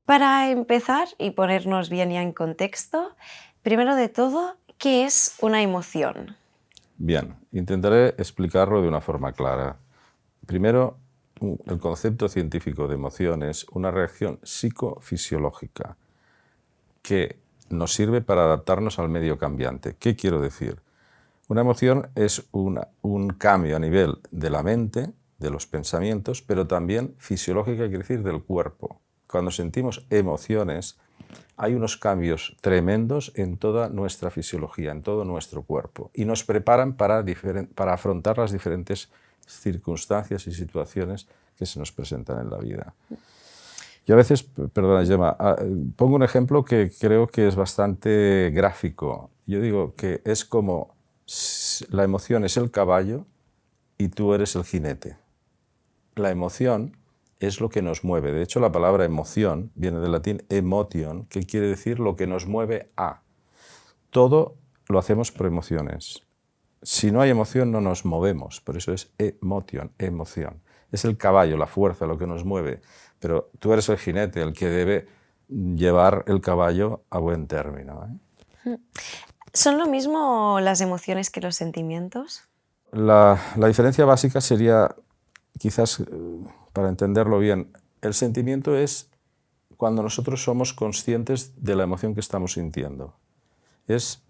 Para empezar y ponernos bien ya en contexto, primero de todo, ¿qué es una emoción? Bien, intentaré explicarlo de una forma clara. Primero, el concepto científico de emoción es una reacción psicofisiológica que nos sirve para adaptarnos al medio cambiante. ¿Qué quiero decir? Una emoción es un cambio a nivel de la mente, de los pensamientos, pero también fisiológica, quiere decir del cuerpo. Cuando sentimos emociones, hay unos cambios tremendos en toda nuestra fisiología, en todo nuestro cuerpo, y nos preparan para afrontar las diferentes circunstancias y situaciones que se nos presentan en la vida. Yo a veces, perdona Gemma, pongo un ejemplo que creo que es bastante gráfico. Yo digo que es como la emoción es el caballo y tú eres el jinete. La emoción es lo que nos mueve. De hecho, la palabra emoción viene del latín emotion, que quiere decir lo que nos mueve a. Todo lo hacemos por emociones. Si no hay emoción, no nos movemos. Por eso es emotion, emoción. Es el caballo, la fuerza, lo que nos mueve. Pero tú eres el jinete, el que debe llevar el caballo a buen término, ¿eh? ¿Son lo mismo las emociones que los sentimientos? La diferencia básica sería, quizás para entenderlo bien, el sentimiento es cuando nosotros somos conscientes de la emoción que estamos sintiendo. Es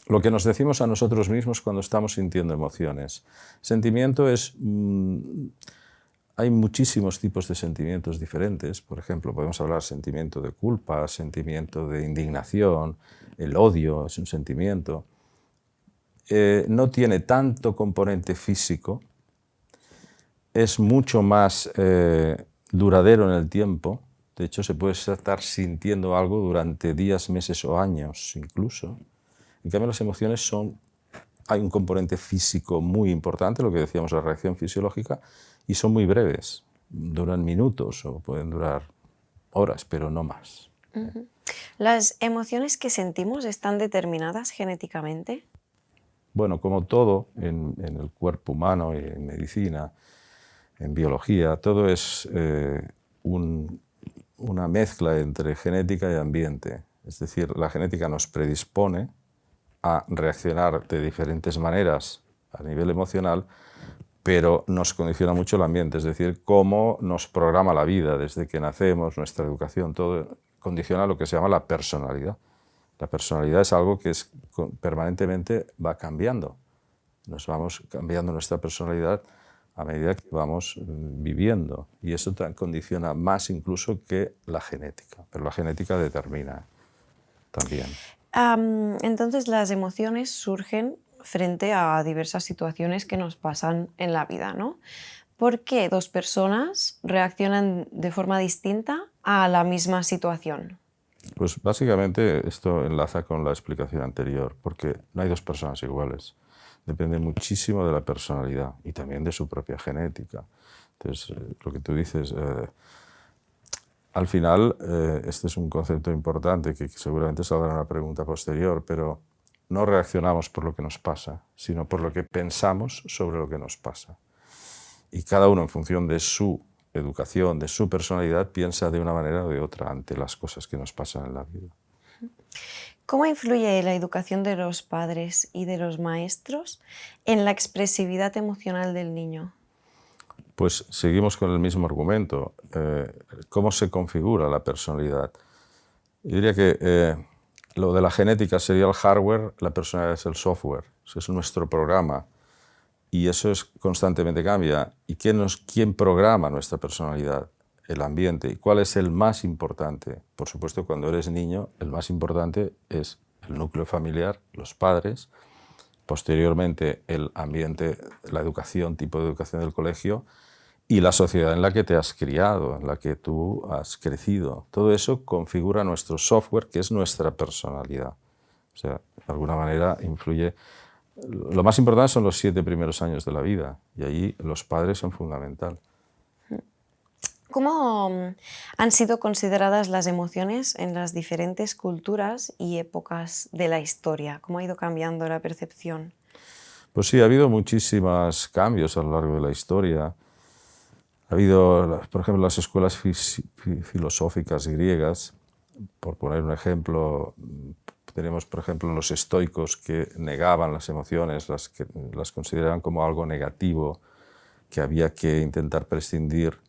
lo que nos decimos a nosotros mismos cuando estamos sintiendo emociones. Sentimiento es... hay muchísimos tipos de sentimientos diferentes. Por ejemplo, podemos hablar sentimiento de culpa, sentimiento de indignación, el odio es un sentimiento. No tiene tanto componente físico, es mucho más duradero en el tiempo. De hecho, se puede estar sintiendo algo durante días, meses o años incluso. En cambio, las emociones hay un componente físico muy importante, lo que decíamos, la reacción fisiológica, y son muy breves. Duran minutos o pueden durar horas, pero no más. Ujú. ¿Las emociones que sentimos están determinadas genéticamente? Bueno, como todo en el cuerpo humano y en medicina, en biología, todo es una mezcla entre genética y ambiente. Es decir, la genética nos predispone a reaccionar de diferentes maneras a nivel emocional, pero nos condiciona mucho el ambiente, es decir, cómo nos programa la vida desde que nacemos, nuestra educación, todo condiciona lo que se llama la personalidad. La personalidad es algo que permanentemente va cambiando. Nos vamos cambiando nuestra personalidad a medida que vamos viviendo, y eso condiciona más incluso que la genética, pero la genética determina también. Entonces, las emociones surgen frente a diversas situaciones que nos pasan en la vida, ¿no? ¿Por qué dos personas reaccionan de forma distinta a la misma situación? Pues básicamente esto enlaza con la explicación anterior, porque no hay dos personas iguales. Depende muchísimo de la personalidad y también de su propia genética. Entonces, lo que tú dices, al final, este es un concepto importante que seguramente saldrá en una pregunta posterior, pero no reaccionamos por lo que nos pasa, sino por lo que pensamos sobre lo que nos pasa. Y cada uno, en función de su educación, de su personalidad, piensa de una manera o de otra ante las cosas que nos pasan en la vida. ¿Cómo influye la educación de los padres y de los maestros en la expresividad emocional del niño? Pues seguimos con el mismo argumento. ¿Cómo se configura la personalidad? Yo diría que lo de la genética sería el hardware, la personalidad es el software. Eso es nuestro programa. Y eso constantemente cambia. ¿Y quién programa nuestra personalidad? El ambiente. ¿Y cuál es el más importante? Por supuesto, cuando eres niño, el más importante es el núcleo familiar, los padres, posteriormente el ambiente, la educación, tipo de educación del colegio, y la sociedad en la que te has criado, en la que tú has crecido. Todo eso configura nuestro software, que es nuestra personalidad. O sea, de alguna manera influye. Lo más importante son los 7 primeros años de la vida, y allí los padres son fundamental. ¿Cómo han sido consideradas las emociones en las diferentes culturas y épocas de la historia? ¿Cómo ha ido cambiando la percepción? Pues sí, ha habido muchísimos cambios a lo largo de la historia. Ha habido, por ejemplo, las escuelas filosóficas griegas, por poner un ejemplo, tenemos, por ejemplo, los estoicos que negaban las emociones, las consideraban como algo negativo que había que intentar prescindir,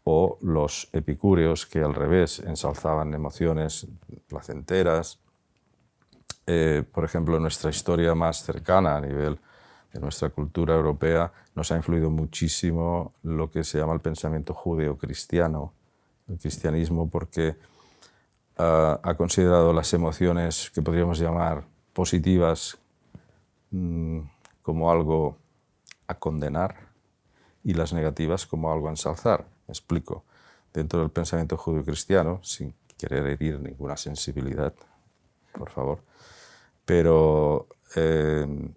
o los epicúreos que al revés ensalzaban emociones placenteras. Por ejemplo, en nuestra historia más cercana a nivel de nuestra cultura europea nos ha influido muchísimo lo que se llama el pensamiento judeocristiano, el cristianismo, porque ha considerado las emociones que podríamos llamar positivas como algo a condenar y las negativas como algo a ensalzar. Me explico. Dentro del pensamiento judeocristiano, sin querer herir ninguna sensibilidad, por favor, pero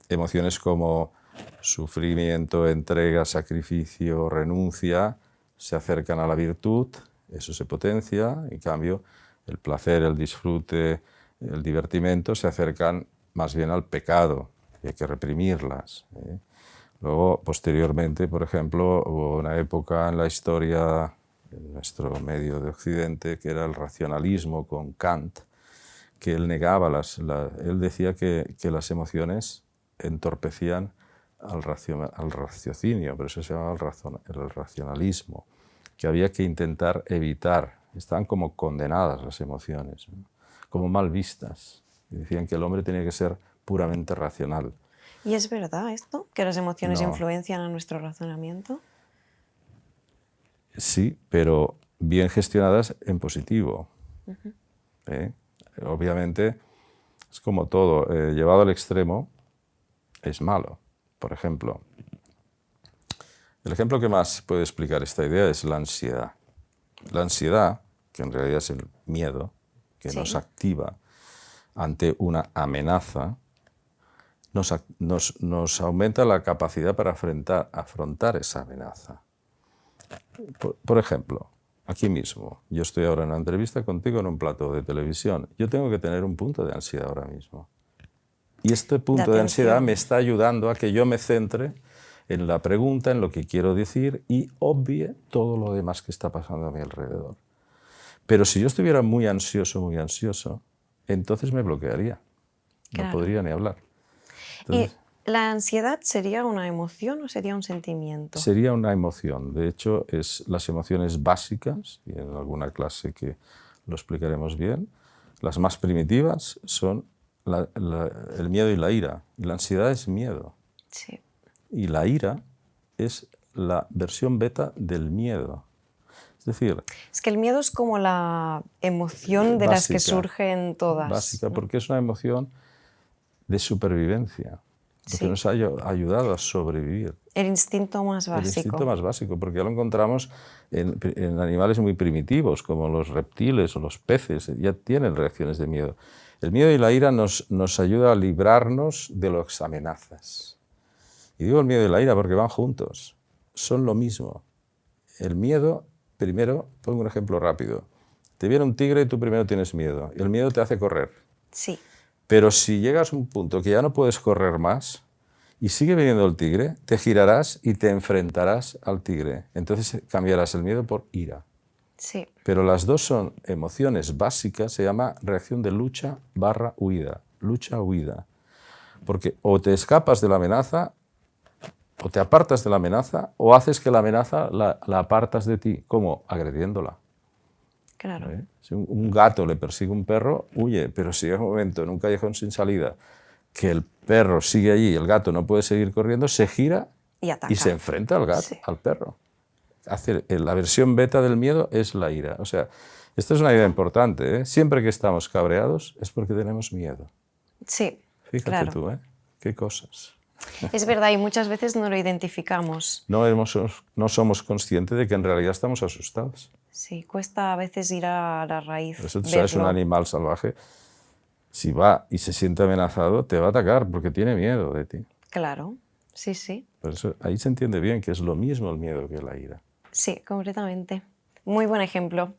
emociones como sufrimiento, entrega, sacrificio, renuncia, se acercan a la virtud, eso se potencia. En cambio, el placer, el disfrute, el divertimento se acercan más bien al pecado, y hay que reprimirlas. Luego, posteriormente, por ejemplo, hubo una época en la historia de nuestro medio de Occidente que era el racionalismo con Kant, que él negaba, él decía que las emociones entorpecían al raciocinio, por eso se llamaba el racionalismo, que había que intentar evitar. Estaban como condenadas las emociones, ¿no? Como mal vistas. Y decían que el hombre tenía que ser puramente racional. ¿Y es verdad esto? ¿Que las emociones No. influencian a nuestro razonamiento? Sí, pero bien gestionadas en positivo. ¿Eh? Obviamente, es como todo, llevado al extremo es malo. Por ejemplo, el ejemplo que más puede explicar esta idea es la ansiedad. La ansiedad, que en realidad es el miedo, que Sí. nos activa ante una amenaza, nos aumenta la capacidad para afrontar esa amenaza. Por ejemplo, aquí mismo, yo estoy ahora en una entrevista contigo en un plató de televisión. Yo tengo que tener un punto de ansiedad ahora mismo. Y este punto de ansiedad me está ayudando a que yo me centre en la pregunta, en lo que quiero decir y obvie todo lo demás que está pasando a mi alrededor. Pero si yo estuviera muy ansioso, entonces me bloquearía. No Claro. podría ni hablar. ¿Y Entonces, la ansiedad sería una emoción o sería un sentimiento? sería una emoción. De hecho, las emociones básicas, y en alguna clase que lo explicaremos bien, las más primitivas son el miedo y la ira. Y la ansiedad es miedo. Sí. Y la ira es la versión beta del miedo. Es decir, Es que el miedo es como la emoción de las que surgen todas. Básica, ¿no? porque es una emoción de supervivencia, porque Sí. nos ha ayudado a sobrevivir. El instinto más El básico. instinto más básico, porque ya lo encontramos en animales muy primitivos, como los reptiles o los peces, ya tienen reacciones de miedo. El miedo y la ira nos ayuda a librarnos de las amenazas. Y digo el miedo y la ira porque van juntos, son lo mismo. El miedo, primero, pongo un ejemplo rápido. Te viene un tigre y tú primero tienes miedo, y el miedo te hace correr. Sí. Pero si llegas a un punto que ya no puedes correr más y sigue viniendo el tigre, te girarás y te enfrentarás al tigre. Entonces cambiarás el miedo por ira. Sí. Pero las dos son emociones básicas, se llama reacción de lucha/huida. Lucha-huida. Porque o te escapas de la amenaza, o te apartas de la amenaza, o haces que la amenaza la apartas de ti. ¿Cómo? Agrediéndola. Claro. ¿Eh? Si un gato le persigue un perro, huye, pero si llega un momento en un callejón sin salida que el perro sigue allí y el gato no puede seguir corriendo, se gira Y ataca. y se enfrenta al gato, Sí. al perro. La versión beta del miedo es la ira. O sea, esta es una idea importante, ¿eh? Siempre que estamos cabreados es porque tenemos miedo. Sí, Fíjate claro. tú, ¿eh? Qué cosas. Es verdad, y muchas veces no lo identificamos. No somos conscientes de que en realidad estamos asustados. Sí, cuesta a veces ir a la raíz, Por eso tú sabes, un verlo. animal salvaje, si va y se siente amenazado, te va a atacar porque tiene miedo de ti. Claro, sí, sí. Por eso ahí se entiende bien que es lo mismo el miedo que la ira. Sí, completamente. Muy buen ejemplo.